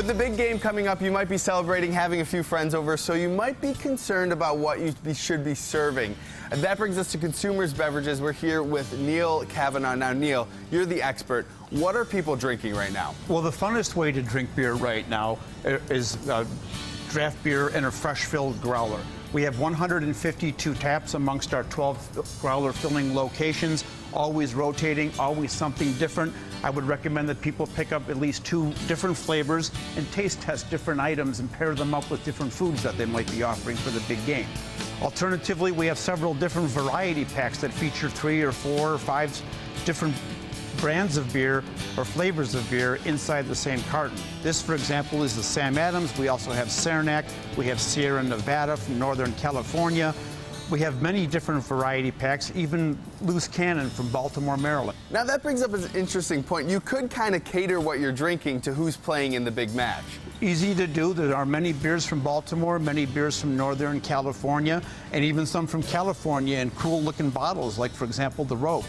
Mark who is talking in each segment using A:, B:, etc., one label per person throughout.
A: With the big game coming up, you might be celebrating having a few friends over, so you might be concerned about what you should be serving. And that brings us to Consumers Beverages. We're here with Neil Kavanaugh. Now, Neil, you're the expert. What are people drinking right now?
B: Well, the funnest way to drink beer right now is draft beer in a fresh-filled growler. We have 152 taps amongst our 12 growler filling locations, always rotating, always something different. I would recommend that people pick up at least 2 different flavors and taste test different items and pair them up with different foods that they might be offering for the big game. Alternatively, we have several different variety packs that feature 3 or 4 or 5 different brands of beer or flavors of beer inside the same carton. This, for example, is the Sam Adams. We also have Saranac. We have Sierra Nevada from Northern California. We have many different variety packs, even Loose Cannon from Baltimore, Maryland.
A: Now, that brings up an interesting point. You could kind of cater what you're drinking to who's playing in the big match.
B: Easy to do. There are many beers from Baltimore, many beers from Northern California, and even some from California in cool-looking bottles, like, for example, the Rogue.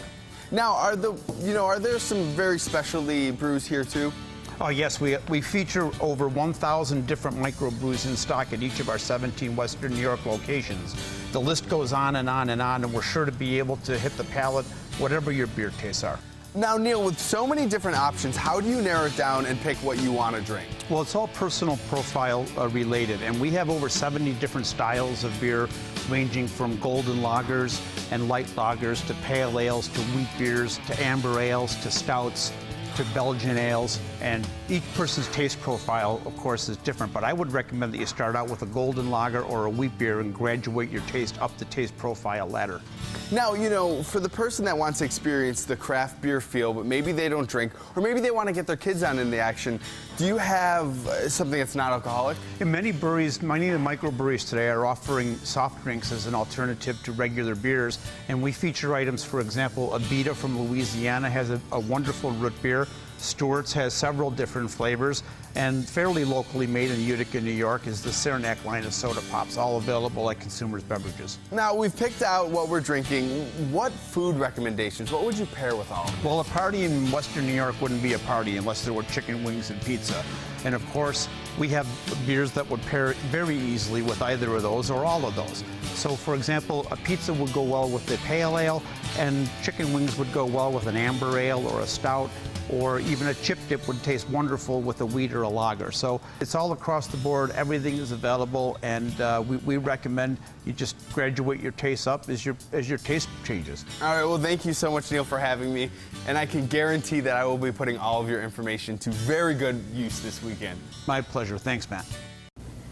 A: Now, are there some very specialty brews here too?
B: Oh yes, we feature over 1,000 different microbrews in stock at each of our 17 Western New York locations. The list goes on and on and on, and we're sure to be able to hit the palate whatever your beer tastes are.
A: Now, Neil, with so many different options, how do you narrow it down and pick what you want to drink?
B: Well, it's all personal profile related, and we have over 70 different styles of beer, ranging from golden lagers and light lagers to pale ales to wheat beers to amber ales to stouts to Belgian ales, and each person's taste profile, of course, is different, but I would recommend that you start out with a golden lager or a wheat beer and graduate your taste up the taste profile ladder.
A: Now, for the person that wants to experience the craft beer feel, but maybe they don't drink, or maybe they want to get their kids on in the action, do you have something that's not alcoholic?
B: In many breweries, many of the microbreweries today are offering soft drinks as an alternative to regular beers, and we feature items, for example, Abita from Louisiana has a wonderful root beer. Stewart's has several different flavors, and fairly locally made in Utica, New York is the Saranac line of soda pops, all available at Consumers Beverages.
A: Now, we've picked out what we're drinking. What food recommendations, what would you pair with all of them?
B: Well, a party in Western New York wouldn't be a party unless there were chicken wings and pizza. And of course, we have beers that would pair very easily with either of those or all of those. So, for example, a pizza would go well with a pale ale, and chicken wings would go well with an amber ale or a stout, or even a chip dip would taste wonderful with a wheat or a lager. So it's all across the board. Everything is available, and we recommend you just graduate your taste up as your taste changes.
A: All right, well, thank you so much, Neil, for having me, and I can guarantee that I will be putting all of your information to very good use this weekend.
B: My pleasure. Thanks, Matt.